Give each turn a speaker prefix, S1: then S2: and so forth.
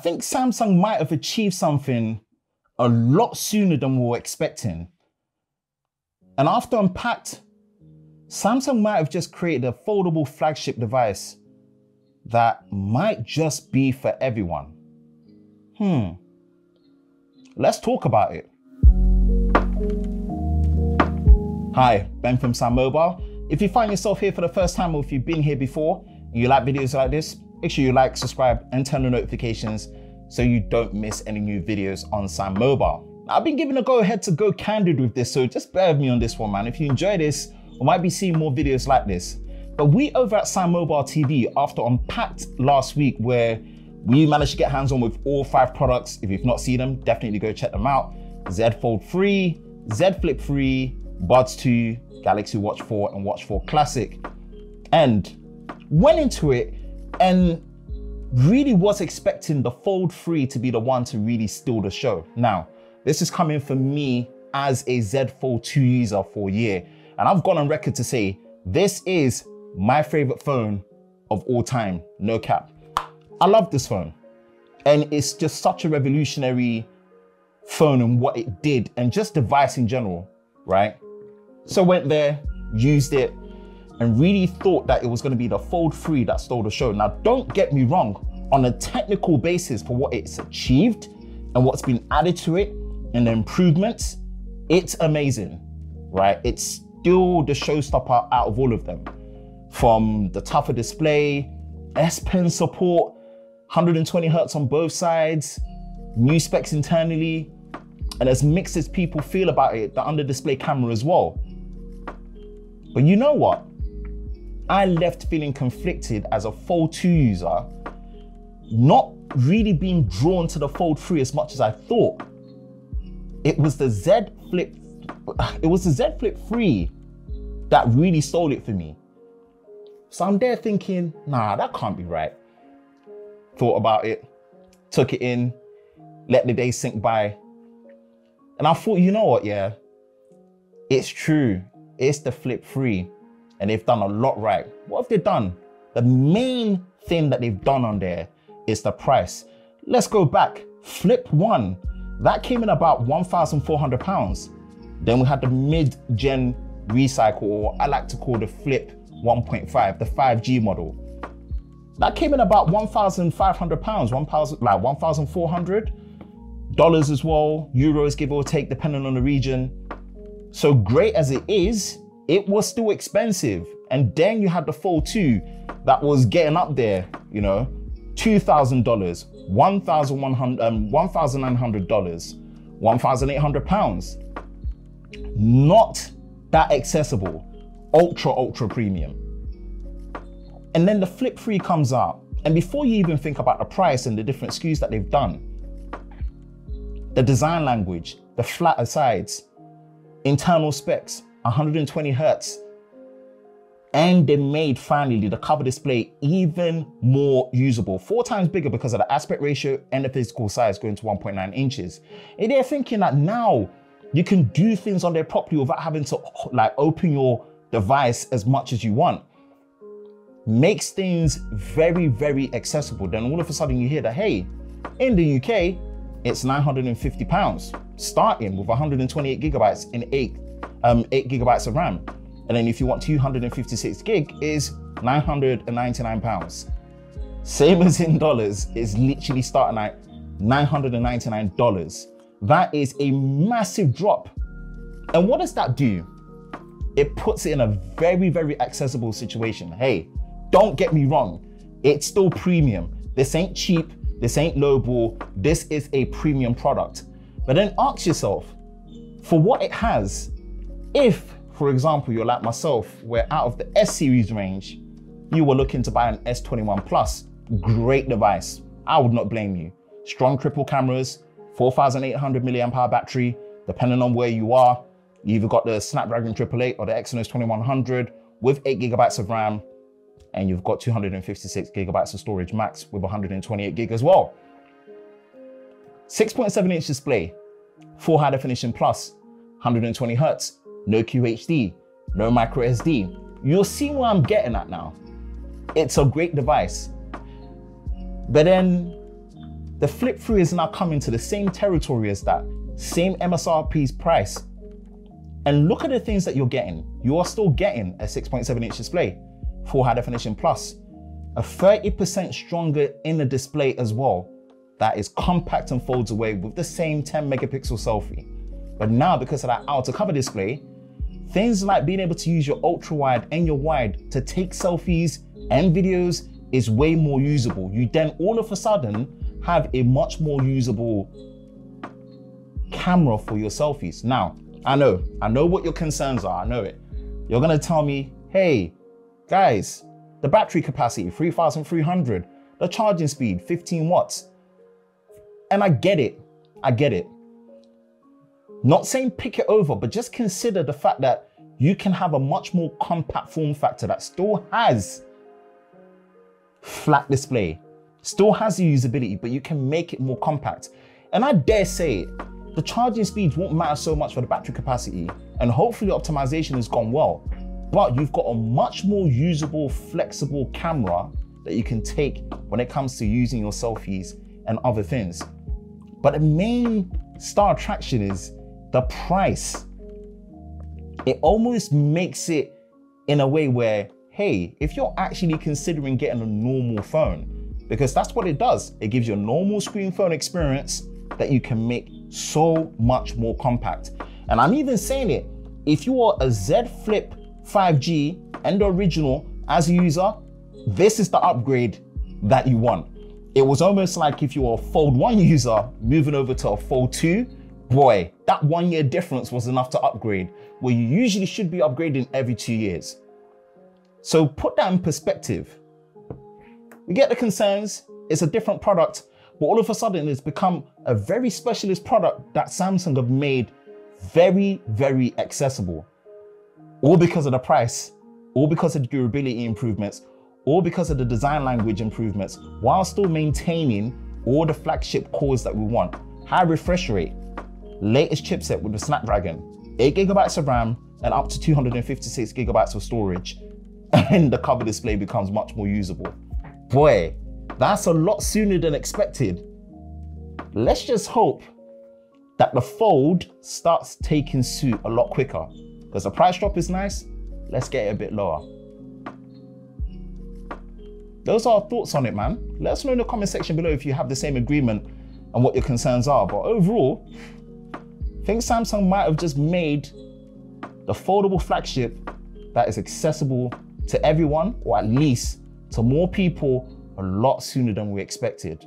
S1: think Samsung might have achieved something a lot sooner than we were expecting. And after Unpacked, Samsung might have just created a foldable flagship device that might just be for everyone. Let's talk about it. Hi, Ben from SamMobile. If you find yourself here for the first time, or if you've been here before and you like videos like this, make sure you like, subscribe, and turn on notifications so you don't miss any new videos on SamMobile. I've been given a go-ahead to go candid with this, so just bear with me on this one, man. If you enjoy this, we might be seeing more videos like this. But we over at SamMobile TV, after Unpacked last week, where we managed to get hands-on with all 5 products. If you've not seen them, definitely go check them out. Z Fold 3, Z Flip 3, Buds 2, Galaxy Watch 4, and Watch 4 Classic. And went into it and really was expecting the Fold 3 to be the one to really steal the show. Now, this is coming from me as a Z Fold 2 user for a year. And I've gone on record to say, this is my favorite phone of all time, no cap. I love this phone. And it's just such a revolutionary phone and what it did and just device in general, right? So went there, used it, and really thought that it was gonna be the Fold 3 that stole the show. Now, don't get me wrong, on a technical basis for what it's achieved and what's been added to it and the improvements, it's amazing, right? It's still the showstopper out of all of them. From the tougher display, S Pen support, 120 Hz on both sides, new specs internally, and as mixed as people feel about it, the under display camera as well. But you know what? I left feeling conflicted as a Fold 2 user, not really being drawn to the Fold 3 as much as I thought. It was the Z Flip 3 that really stole it for me. So I'm there thinking, nah, that can't be right. Thought about it, took it in, let the day sink by. And I thought, you know what, yeah, it's true. It's the Flip 3 and they've done a lot right. What have they done? The main thing that they've done on there is the price. Let's go back. Flip 1, that came in about £1,400. Then we had the mid-gen recycle, or I like to call the Flip 1.5, the 5G model. That came in about £1,500, $1,400 as well, euros give or take, depending on the region. So great as it is, it was still expensive. And then you had the Fold 2 that was getting up there, you know, $2,000, $1,900, £1,800. Not that accessible, ultra premium. And then the Flip 3 comes out. And before you even think about the price and the different SKUs that they've done, the design language, the flatter sides, internal specs, 120 Hz. And they made finally the cover display even more usable, 4 times bigger because of the aspect ratio and the physical size going to 1.9 inches. And they're thinking that now you can do things on there properly without having to like open your device as much as you want. Makes things very accessible. Then all of a sudden you hear that, hey, in the UK, it's £950, starting with 128 gigabytes in 8 gigabytes of RAM. And then if you want 256 gig, is £999. Same as in dollars, it's literally starting at $999. That is a massive drop. And what does that do? It puts it in a very accessible situation. Hey, don't get me wrong, it's still premium. This ain't cheap, this ain't lowball, this is a premium product. But then ask yourself, for what it has, if, for example, you're like myself, where out of the S series range, you were looking to buy an S21 Plus, great device, I would not blame you. Strong triple cameras, 4,800 milliamp-hour battery, depending on where you are. You either got the Snapdragon 888 or the Exynos 2100 with 8 gigabytes of RAM, and you've got 256 gigabytes of storage max with 128 gig as well. 6.7 inch display, full high definition plus, 120 Hz, no QHD, no micro SD. You'll see where I'm getting at now. It's a great device. But then The Flip 3 is now coming to the same territory as that, same MSRP's price. And look at the things that you're getting. You are still getting a 6.7-inch display, full high definition plus, a 30% stronger inner display as well, that is compact and folds away with the same 10 megapixel selfie. But now, because of that outer cover display, things like being able to use your ultra wide and your wide to take selfies and videos is way more usable. You then all of a sudden have a much more usable camera for your selfies. Now, I know what your concerns are, I know it. You're gonna tell me, hey, guys, the battery capacity, 3,300, the charging speed, 15 watts. And I get it. Not saying pick it over, but just consider the fact that you can have a much more compact form factor that still has flat display, still has the usability, but you can make it more compact. And I dare say the charging speeds won't matter so much for the battery capacity, and hopefully optimization has gone well, but you've got a much more usable, flexible camera that you can take when it comes to using your selfies and other things. But the main star attraction is the price. It almost makes it in a way where, hey, if you're actually considering getting a normal phone, because that's what it does. It gives you a normal screen phone experience that you can make so much more compact. And I'm even saying it, if you are a Z Flip 5G and the original as a user, this is the upgrade that you want. It was almost like if you were a Fold 1 user moving over to a Fold 2, boy, that 1 year difference was enough to upgrade, where you usually should be upgrading every 2 years. So put that in perspective. We get the concerns, it's a different product, but all of a sudden it's become a very specialist product that Samsung have made very, very accessible. All because of the price, all because of the durability improvements, all because of the design language improvements, while still maintaining all the flagship cores that we want. High refresh rate, latest chipset with the Snapdragon, 8 gigabytes of RAM, and up to 256 gigabytes of storage. And the cover display becomes much more usable. Boy, that's a lot sooner than expected. Let's just hope that the Fold starts taking suit a lot quicker, because the price drop is nice. Let's get it a bit lower. Those are our thoughts on it, man. Let us know in the comment section below if you have the same agreement and what your concerns are. But overall, I think Samsung might have just made the foldable flagship that is accessible to everyone, or at least to more people, a lot sooner than we expected.